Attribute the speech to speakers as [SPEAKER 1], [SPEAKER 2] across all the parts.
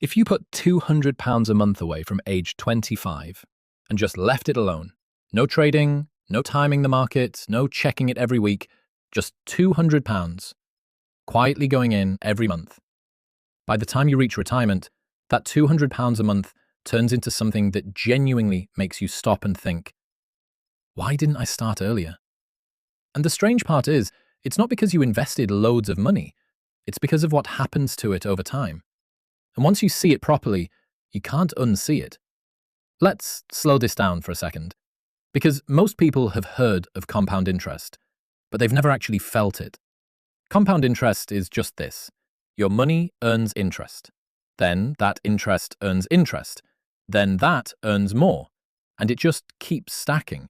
[SPEAKER 1] If you put £200 a month away from age 25 and just left it alone, no trading, no timing the market, no checking it every week, just £200, quietly going in every month. By the time you reach retirement, that £200 a month turns into something that genuinely makes you stop and think, why didn't I start earlier? And the strange part is, it's not because you invested loads of money, it's because of what happens to it over time. And once you see it properly, you can't unsee it. Let's slow this down for a second, because most people have heard of compound interest, but they've never actually felt it. Compound interest is just this. Your money earns interest. Then that interest earns interest. Then that earns more. And it just keeps stacking.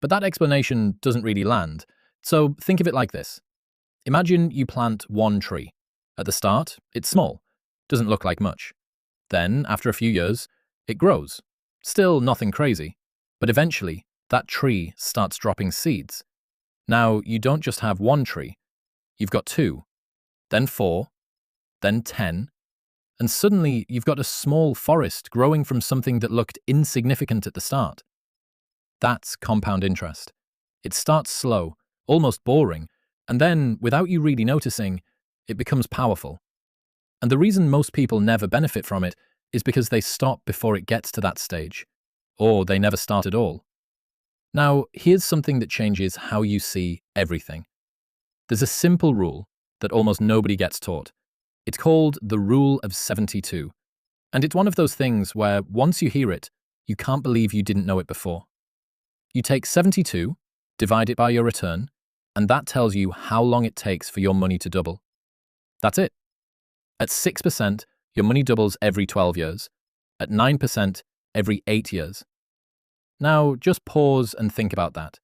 [SPEAKER 1] But that explanation doesn't really land. So think of it like this. Imagine you plant one tree. At the start, it's small, doesn't look like much. Then, after a few years, it grows. Still nothing crazy. But eventually, that tree starts dropping seeds. Now, you don't just have one tree. You've got 2, then 4, then 10, and suddenly you've got a small forest growing from something that looked insignificant at the start. That's compound interest. It starts slow, almost boring, and then, without you really noticing, it becomes powerful. And the reason most people never benefit from it is because they stop before it gets to that stage, or they never start at all. Now, here's something that changes how you see everything. There's a simple rule that almost nobody gets taught. It's called the Rule of 72. And it's one of those things where once you hear it, you can't believe you didn't know it before. You take 72, divide it by your return, and that tells you how long it takes for your money to double. That's it. At 6%, your money doubles every 12 years. At 9%, every 8 years. Now, just pause and think about that.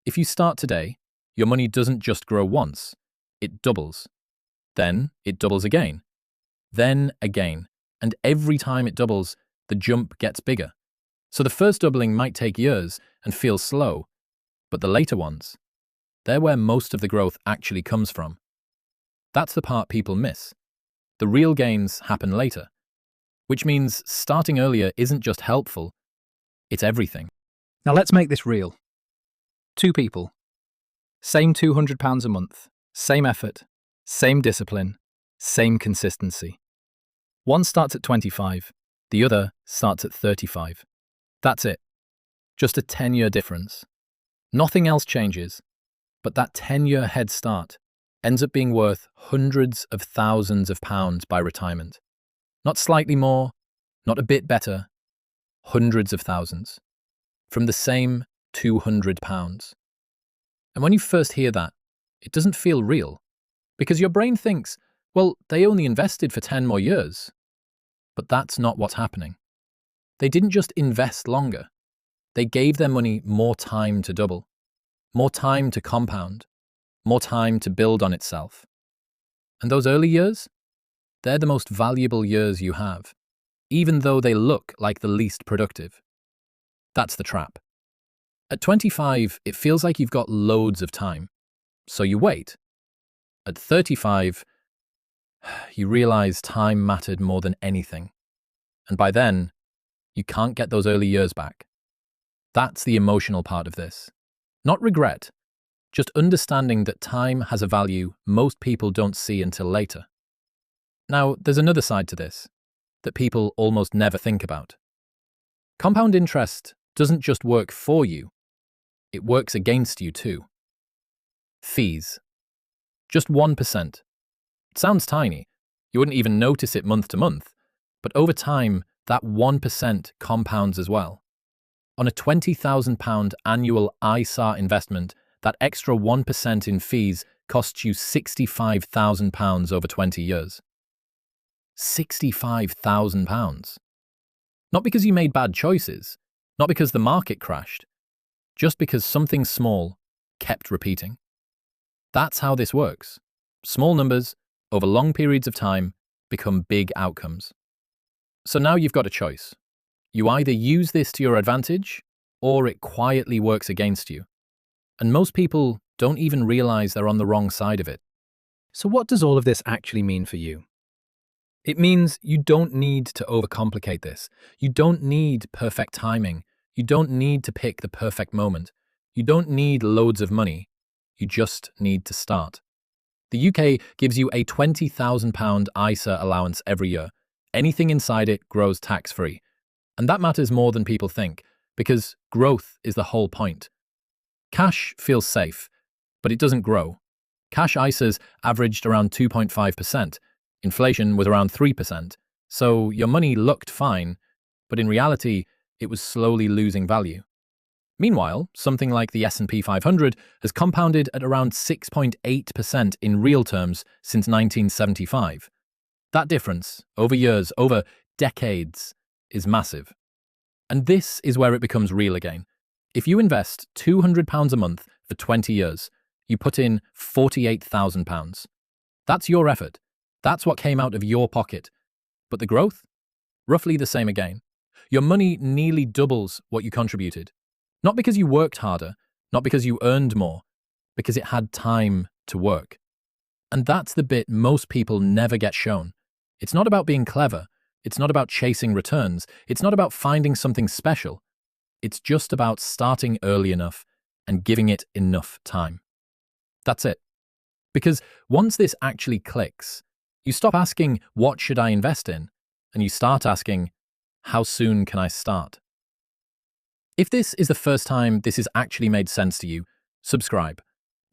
[SPEAKER 1] If you start today, your money doesn't just grow once, it doubles. Then it doubles again. Then again. And every time it doubles, the jump gets bigger. So the first doubling might take years and feel slow, but the later ones, they're where most of the growth actually comes from. That's the part people miss. The real gains happen later, which means starting earlier isn't just helpful, it's everything.
[SPEAKER 2] Now let's make this real. 2 people. Same £200 a month, same effort, same discipline, same consistency. One starts at 25, the other starts at 35. That's it. Just a 10-year difference. Nothing else changes, but that 10-year head start ends up being worth hundreds of thousands of pounds by retirement. Not slightly more, not a bit better, hundreds of thousands. From the same £200. And when you first hear that, it doesn't feel real, because your brain thinks, well, they only invested for 10 more years. But that's not what's happening. They didn't just invest longer. They gave their money more time to double, more time to compound, more time to build on itself. And those early years? They're the most valuable years you have, even though they look like the least productive. That's the trap. At 25, it feels like you've got loads of time, so you wait. At 35, you realize time mattered more than anything. And by then, you can't get those early years back. That's the emotional part of this. Not regret, just understanding that time has a value most people don't see until later. Now, there's another side to this that people almost never think about. Compound interest doesn't just work for you, it works against you too. Fees. Just 1%. It sounds tiny. You wouldn't even notice it month to month. But over time, that 1% compounds as well. On a £20,000 annual ISA investment, that extra 1% in fees costs you £65,000 over 20 years. £65,000. Not because you made bad choices, not because the market crashed, just because something small kept repeating. That's how this works. Small numbers, over long periods of time, become big outcomes. So now you've got a choice. You either use this to your advantage, or it quietly works against you. And most people don't even realize they're on the wrong side of it. So what does all of this actually mean for you?
[SPEAKER 1] It means you don't need to overcomplicate this. You don't need perfect timing. You don't need to pick the perfect moment. You don't need loads of money. You just need to start. The UK gives you a £20,000 ISA allowance every year. Anything inside it grows tax-free. And that matters more than people think, because growth is the whole point. Cash feels safe, but it doesn't grow. Cash ISAs averaged around 2.5%. Inflation was around 3%. So your money looked fine, but in reality, it was slowly losing value. Meanwhile, something like the S&P 500 has compounded at around 6.8% in real terms since 1975. That difference, over years, over decades, is massive. And this is where it becomes real again. If you invest £200 a month for 20 years, you put in £48,000. That's your effort. That's what came out of your pocket. But the growth? Roughly the same again. Your money nearly doubles what you contributed. Not because you worked harder, not because you earned more, because it had time to work. And that's the bit most people never get shown. It's not about being clever. It's not about chasing returns. It's not about finding something special. It's just about starting early enough and giving it enough time. That's it. Because once this actually clicks, you stop asking, what should I invest in? And you start asking, how soon can I start? If this is the first time this has actually made sense to you, subscribe,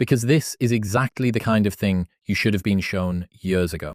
[SPEAKER 1] because this is exactly the kind of thing you should have been shown years ago.